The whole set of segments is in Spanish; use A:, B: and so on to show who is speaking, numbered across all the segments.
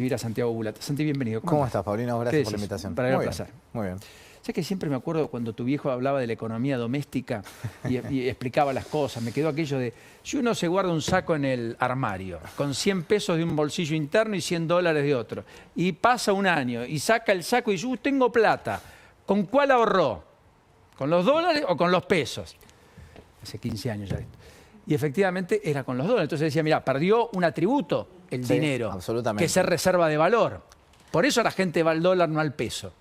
A: A Santiago Bulata. Santi, bienvenido.
B: ¿Cómo estás, Paulino? Gracias por la invitación.
A: Para el placer.
B: Muy bien.
A: Sé que siempre me acuerdo cuando tu viejo hablaba de la economía doméstica y explicaba las cosas. Me quedó aquello de, si uno se guarda un saco en el armario con 100 pesos de un bolsillo interno y 100 dólares de otro, y pasa un año y saca el saco y dice, tengo plata, ¿con cuál ahorró? ¿Con los dólares o con los pesos? Hace 15 años ya esto. Y efectivamente era con los dólares. Entonces decía, mira, perdió un atributo, el dinero,
B: absolutamente,
A: que es reserva de valor. Por eso la gente va al dólar, no al peso.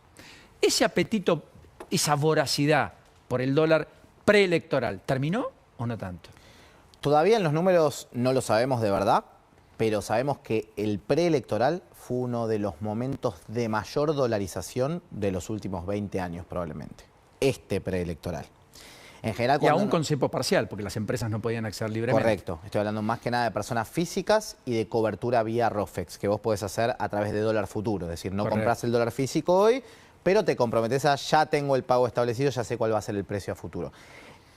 A: Ese apetito, esa voracidad por el dólar preelectoral, ¿terminó o no tanto?
B: Todavía en los números no lo sabemos de verdad, pero sabemos que el preelectoral fue uno de los momentos de mayor dolarización de los últimos 20 años probablemente. Este preelectoral. En general,
A: y aún con cepo parcial, porque las empresas no podían acceder libremente.
B: Correcto. Estoy hablando más que nada de personas físicas y de cobertura vía ROFEX, que vos podés hacer a través de dólar futuro. Es decir, no compras el dólar físico hoy, pero te comprometes a ya tengo el pago establecido, ya sé cuál va a ser el precio a futuro.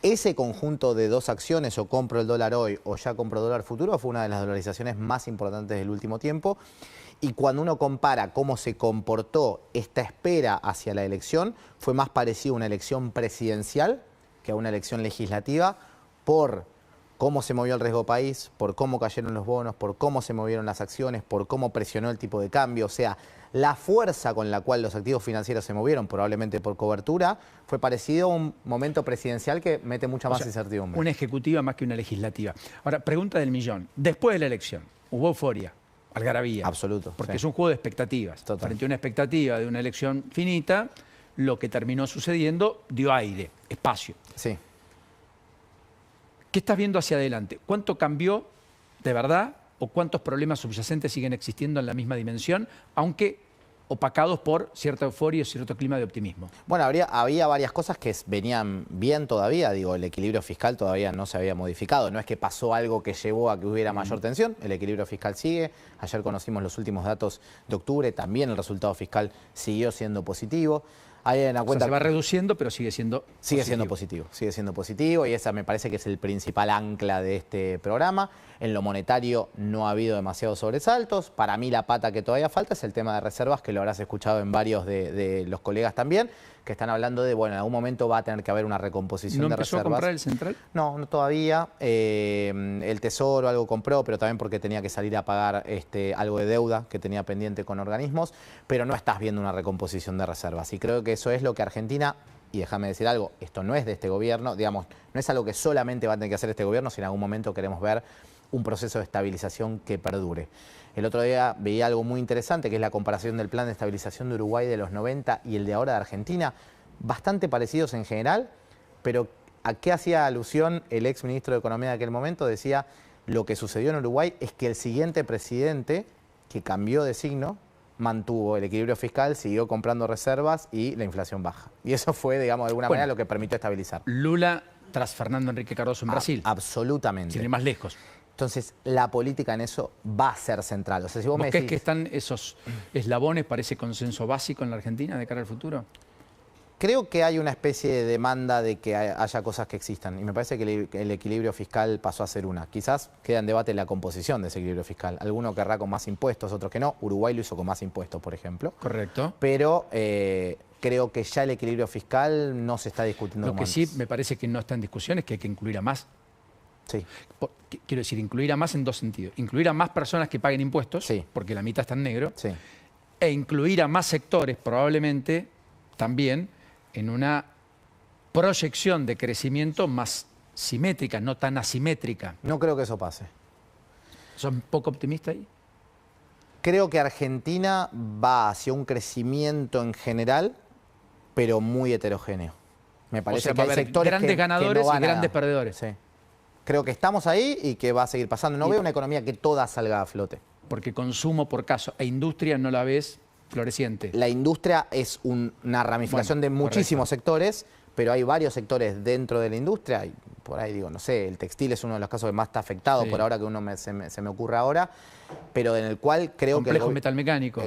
B: Ese conjunto de dos acciones, o compro el dólar hoy o ya compro dólar futuro, fue una de las dolarizaciones más importantes del último tiempo. Y cuando uno compara cómo se comportó esta espera hacia la elección, fue más parecido a una elección presidencial que a una elección legislativa, por cómo se movió el riesgo país, por cómo cayeron los bonos, por cómo se movieron las acciones, por cómo presionó el tipo de cambio. O sea, la fuerza con la cual los activos financieros se movieron, probablemente por cobertura, fue parecido a un momento presidencial que mete mucha más incertidumbre.
A: Una ejecutiva más que una legislativa. Ahora, pregunta del millón. Después de la elección, ¿hubo euforia? Algarabía.
B: Absoluto.
A: Porque es un juego de expectativas.
B: Total.
A: Frente a una expectativa de una elección finita, lo que terminó sucediendo dio aire, espacio.
B: Sí.
A: ¿Qué estás viendo hacia adelante? ¿Cuánto cambió de verdad o cuántos problemas subyacentes siguen existiendo en la misma dimensión, aunque opacados por cierta euforia y cierto clima de optimismo?
B: Bueno, había varias cosas que venían bien todavía. Digo, el equilibrio fiscal todavía no se había modificado. No es que pasó algo que llevó a que hubiera mayor tensión. El equilibrio fiscal sigue. Ayer conocimos los últimos datos de octubre. También el resultado fiscal siguió siendo positivo. Hay una cuenta,
A: se va reduciendo, pero sigue siendo
B: positivo. Sigue siendo positivo, y esa me parece que es el principal ancla de este programa. En lo monetario no ha habido demasiados sobresaltos. Para mí la pata que todavía falta es el tema de reservas, que lo habrás escuchado en varios de los colegas también, que están hablando de, bueno, en algún momento va a tener que haber una recomposición de reservas.
A: ¿No empezó a comprar el central?
B: No, no todavía. El Tesoro algo compró, pero también porque tenía que salir a pagar algo de deuda que tenía pendiente con organismos, pero no estás viendo una recomposición de reservas. Y creo que eso es lo que Argentina, y déjame decir algo, esto no es de este gobierno, digamos, no es algo que solamente va a tener que hacer este gobierno, si en algún momento queremos ver un proceso de estabilización que perdure. El otro día veía algo muy interesante, que es la comparación del plan de estabilización de Uruguay de los 90 y el de ahora de Argentina, bastante parecidos en general, pero ¿a qué hacía alusión el ex ministro de Economía de aquel momento? Decía, lo que sucedió en Uruguay es que el siguiente presidente, que cambió de signo, mantuvo el equilibrio fiscal, siguió comprando reservas y la inflación baja. Y eso fue, digamos, de alguna manera lo que permitió estabilizar.
A: Lula tras Fernando Henrique Cardoso en Brasil.
B: Absolutamente.
A: Sin ir más lejos.
B: Entonces, la política en eso va a ser central. O sea, si vos me decís,
A: ¿crees que están esos eslabones para ese consenso básico en la Argentina de cara al futuro?
B: creo que hay una especie de demanda de que haya cosas que existan. Y me parece que el equilibrio fiscal pasó a ser una. Quizás queda en debate la composición de ese equilibrio fiscal. Alguno querrá con más impuestos, otros que no. Uruguay lo hizo con más impuestos, por ejemplo.
A: Correcto.
B: Pero creo que ya el equilibrio fiscal no se está discutiendo.
A: Lo que sí me parece que no está en discusión es que hay que incluir a más.
B: Sí.
A: Quiero decir, incluir a más en dos sentidos. Incluir a más personas que paguen impuestos,
B: sí,
A: porque la mitad está en negro,
B: sí,
A: e incluir a más sectores, probablemente, también en una proyección de crecimiento más simétrica, no tan asimétrica.
B: No creo que eso pase.
A: ¿Sos poco optimista ahí?
B: Creo que Argentina va hacia un crecimiento en general, pero muy heterogéneo. Me parece que hay sectores
A: grandes ganadores y grandes perdedores.
B: Sí. Creo que estamos ahí y que va a seguir pasando. No veo una economía que toda salga a flote.
A: Porque consumo por caso e industria no la ves floreciente.
B: La industria es una ramificación de muchísimos sectores, pero hay varios sectores dentro de la industria. Y por ahí digo, no sé, el textil es uno de los casos que más está afectado por ahora, que se me ocurre ahora, pero en el cual creo que...
A: Complejo metalmecánico.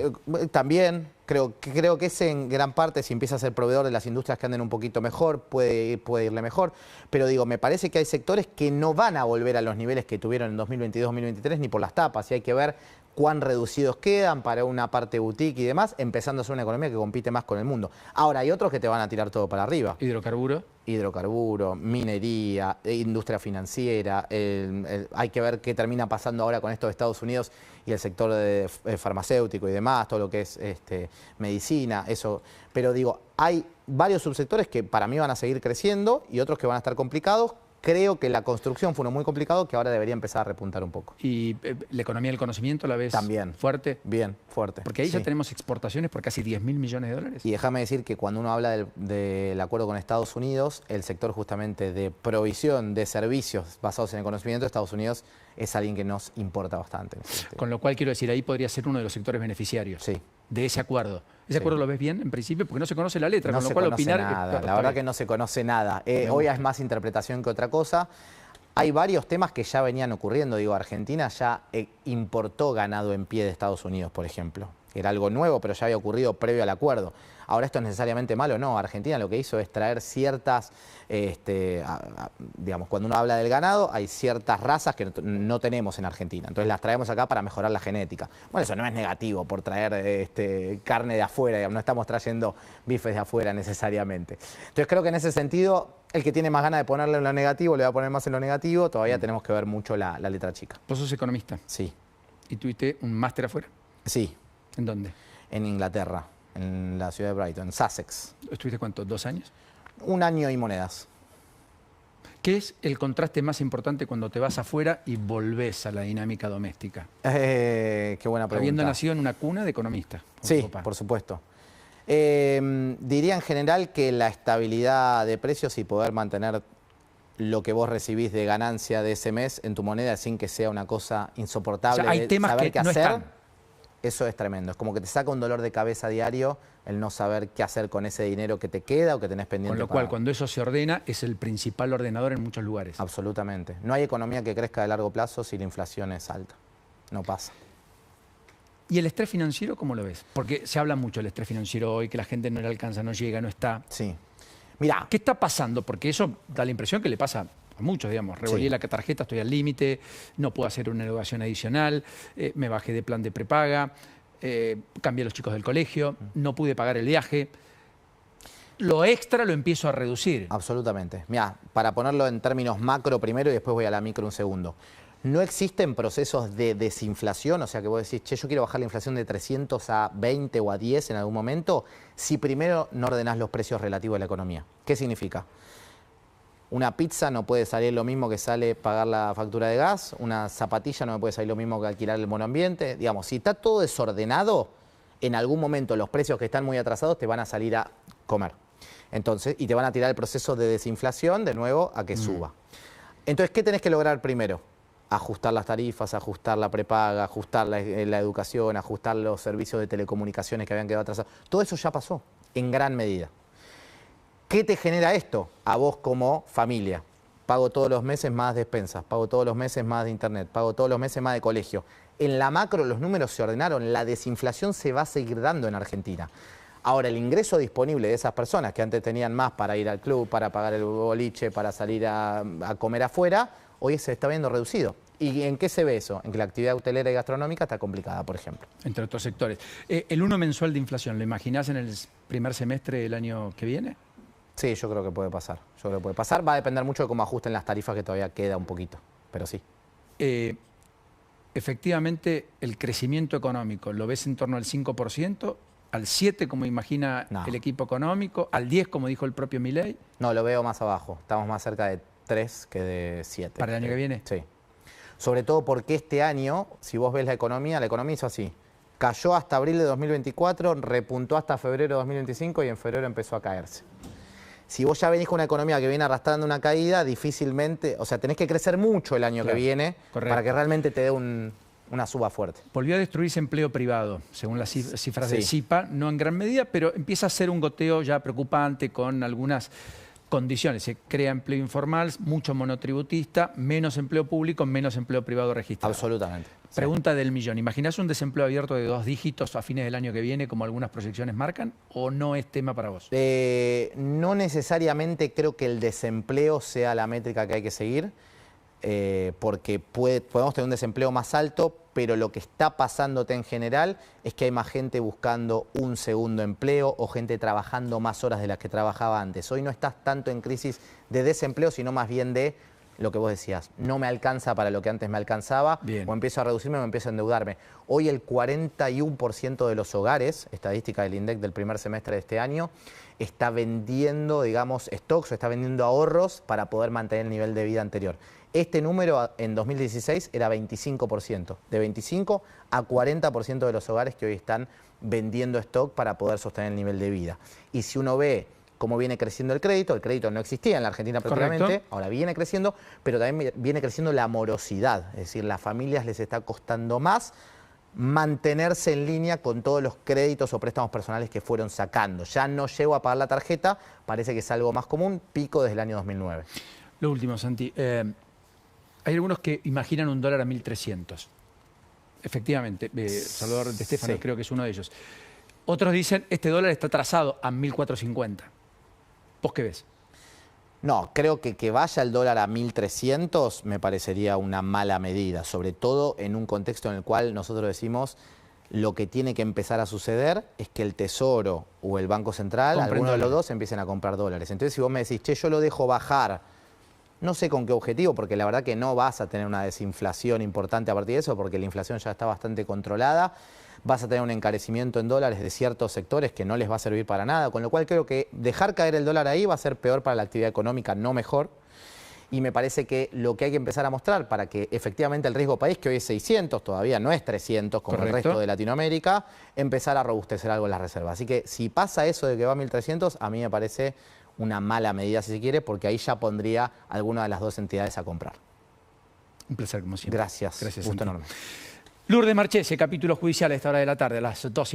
B: También creo que ese en gran parte, si empieza a ser proveedor de las industrias que anden un poquito mejor, puede irle mejor. Pero digo, me parece que hay sectores que no van a volver a los niveles que tuvieron en 2022-2023 ni por las tapas, y hay que ver cuán reducidos quedan para una parte boutique y demás, empezando a ser una economía que compite más con el mundo. Ahora, hay otros que te van a tirar todo para arriba. Hidrocarburo, minería, industria financiera, hay que ver qué termina pasando ahora con esto de Estados Unidos y el sector farmacéutico y demás, todo lo que es medicina, eso. Pero digo, hay varios subsectores que para mí van a seguir creciendo y otros que van a estar complicados. Creo que la construcción fue uno muy complicado que ahora debería empezar a repuntar un poco.
A: ¿Y la economía del conocimiento la ves
B: también
A: fuerte?
B: Bien, fuerte.
A: Porque ahí ya tenemos exportaciones por casi 10.000 millones de dólares.
B: Y déjame decir que cuando uno habla del acuerdo con Estados Unidos, el sector justamente de provisión de servicios basados en el conocimiento de Estados Unidos es alguien que nos importa bastante.
A: Con lo cual quiero decir, ahí podría ser uno de los sectores beneficiarios de ese acuerdo. ¿Ese acuerdo lo ves bien en principio? Porque no se conoce la letra,
B: no
A: con lo cual opinar...
B: Nada. La verdad que no se conoce nada. Hoy es más interpretación que otra cosa. Hay varios temas que ya venían ocurriendo. Digo, Argentina ya importó ganado en pie de Estados Unidos, por ejemplo. Era algo nuevo, pero ya había ocurrido previo al acuerdo. Ahora, ¿esto es necesariamente malo? No, Argentina lo que hizo es traer ciertas, digamos, cuando uno habla del ganado, hay ciertas razas que no tenemos en Argentina. Entonces las traemos acá para mejorar la genética. Bueno, eso no es negativo por traer carne de afuera, digamos, no estamos trayendo bifes de afuera necesariamente. Entonces creo que en ese sentido, el que tiene más ganas de ponerle en lo negativo, le va a poner más en lo negativo. Todavía tenemos que ver mucho la letra chica.
A: ¿Vos sos economista?
B: Sí.
A: ¿Y tuviste un máster afuera?
B: Sí.
A: ¿En dónde?
B: En Inglaterra, en la ciudad de Brighton, en Sussex.
A: ¿Estuviste cuánto? ¿2 años?
B: 1 año y monedas.
A: ¿Qué es el contraste más importante cuando te vas afuera y volvés a la dinámica doméstica?
B: Qué buena pregunta.
A: Habiendo nacido en una cuna de economista.
B: Sí, por supuesto. Diría en general que la estabilidad de precios y poder mantener lo que vos recibís de ganancia de ese mes en tu moneda sin que sea una cosa insoportable.
A: O sea, hay temas
B: saber
A: que no
B: hacer.
A: están.
B: Eso es tremendo. Es como que te saca un dolor de cabeza diario el no saber qué hacer con ese dinero que te queda o que tenés pendiente.
A: Con lo cual, cuando eso se ordena, es el principal ordenador en muchos lugares.
B: Absolutamente. No hay economía que crezca de largo plazo si la inflación es alta. No pasa.
A: ¿Y el estrés financiero cómo lo ves? Porque se habla mucho del estrés financiero hoy, que la gente no le alcanza, no llega, no está.
B: Sí. Mirá.
A: ¿Qué está pasando? Porque eso da la impresión que le pasa a muchos, digamos. Revolví la tarjeta, estoy al límite, no puedo hacer una erogación adicional, me bajé de plan de prepaga, cambié a los chicos del colegio, no pude pagar el viaje. Lo extra lo empiezo a reducir.
B: Absolutamente. Mirá, para ponerlo en términos macro primero y después voy a la micro un segundo. No existen procesos de desinflación, o sea que vos decís, che, yo quiero bajar la inflación de 300 a 20 o a 10 en algún momento, si primero no ordenás los precios relativos a la economía. ¿Qué significa? Una pizza no puede salir lo mismo que sale pagar la factura de gas, una zapatilla no me puede salir lo mismo que alquilar el monoambiente. Digamos, si está todo desordenado, en algún momento los precios que están muy atrasados te van a salir a comer. Entonces, y te van a tirar el proceso de desinflación de nuevo a que suba. Entonces, ¿qué tenés que lograr primero? Ajustar las tarifas, ajustar la prepaga, ajustar la educación, ajustar los servicios de telecomunicaciones que habían quedado atrasados. Todo eso ya pasó, en gran medida. ¿Qué te genera esto? A vos como familia. Pago todos los meses más despensas, pago todos los meses más de internet, pago todos los meses más de colegio. En la macro los números se ordenaron, la desinflación se va a seguir dando en Argentina. Ahora, el ingreso disponible de esas personas que antes tenían más para ir al club, para pagar el boliche, para salir a comer afuera, hoy se está viendo reducido. ¿Y en qué se ve eso? En que la actividad hotelera y gastronómica está complicada, por ejemplo.
A: Entre otros sectores. ¿El 1 mensual de inflación, lo imaginás en el primer semestre del año que viene?
B: Sí, yo creo que puede pasar. Yo creo que puede pasar. Va a depender mucho de cómo ajusten las tarifas, que todavía queda un poquito, pero sí.
A: Efectivamente, el crecimiento económico, ¿lo ves en torno al 5%? ¿Al 7% como imagina el equipo económico? ¿Al 10% como dijo el propio Milei?
B: No, lo veo más abajo. Estamos más cerca de 3 que de 7.
A: ¿Para el año que viene?
B: Sí. Sobre todo porque este año, si vos ves la economía hizo así. Cayó hasta abril de 2024, repuntó hasta febrero de 2025 y en febrero empezó a caerse. Si vos ya venís con una economía que viene arrastrando una caída, difícilmente, o sea, tenés que crecer mucho el año que viene para que realmente te dé una suba fuerte.
A: Volvió a destruirse empleo privado, según las cifras del CIPA, no en gran medida, pero empieza a ser un goteo ya preocupante con algunas condiciones. Se crea empleo informal, mucho monotributista, menos empleo público, menos empleo privado registrado.
B: Absolutamente.
A: Pregunta del millón. ¿Imaginás un desempleo abierto de 2 dígitos a fines del año que viene, como algunas proyecciones marcan, o no es tema para vos?
B: No necesariamente creo que el desempleo sea la métrica que hay que seguir. porque podemos tener un desempleo más alto, pero lo que está pasándote en general es que hay más gente buscando un segundo empleo o gente trabajando más horas de las que trabajaba antes. Hoy no estás tanto en crisis de desempleo, sino más bien de lo que vos decías, no me alcanza para lo que antes me alcanzaba, o empiezo a reducirme o empiezo a endeudarme. Hoy el 41% de los hogares, estadística del INDEC del primer semestre de este año, está vendiendo, digamos, stocks o está vendiendo ahorros para poder mantener el nivel de vida anterior. Este número en 2016 era 25%, de 25 a 40% de los hogares que hoy están vendiendo stock para poder sostener el nivel de vida. Y si uno ve cómo viene creciendo el crédito no existía en la Argentina prácticamente, ahora viene creciendo, pero también viene creciendo la morosidad, es decir, las familias les está costando más mantenerse en línea con todos los créditos o préstamos personales que fueron sacando. Ya no llego a pagar la tarjeta, parece que es algo más común, pico desde el año 2009.
A: Lo último, Santi, hay algunos que imaginan un dólar a 1.300. Efectivamente, Salvador de Stefano creo que es uno de ellos. Otros dicen, este dólar está trazado a 1.450. ¿Vos qué ves?
B: No, creo que vaya el dólar a 1.300 me parecería una mala medida, sobre todo en un contexto en el cual nosotros decimos lo que tiene que empezar a suceder es que el Tesoro o el Banco Central, alguno de los dos, empiecen a comprar dólares. Entonces, si vos me decís, che, yo lo dejo bajar, no sé con qué objetivo, porque la verdad que no vas a tener una desinflación importante a partir de eso, porque la inflación ya está bastante controlada. Vas a tener un encarecimiento en dólares de ciertos sectores que no les va a servir para nada, con lo cual creo que dejar caer el dólar ahí va a ser peor para la actividad económica, no mejor. Y me parece que lo que hay que empezar a mostrar para que efectivamente el riesgo país, que hoy es 600, todavía no es 300 como el resto de Latinoamérica, empezar a robustecer algo en las reservas. Así que si pasa eso de que va a 1.300, a mí me parece una mala medida si se quiere, porque ahí ya pondría alguna de las dos entidades a comprar.
A: Un placer como siempre.
B: Gracias.
A: Gracias,
B: gusto enorme.
A: Lourdes Marchese, capítulo judicial a esta hora de la tarde, a las 2:00.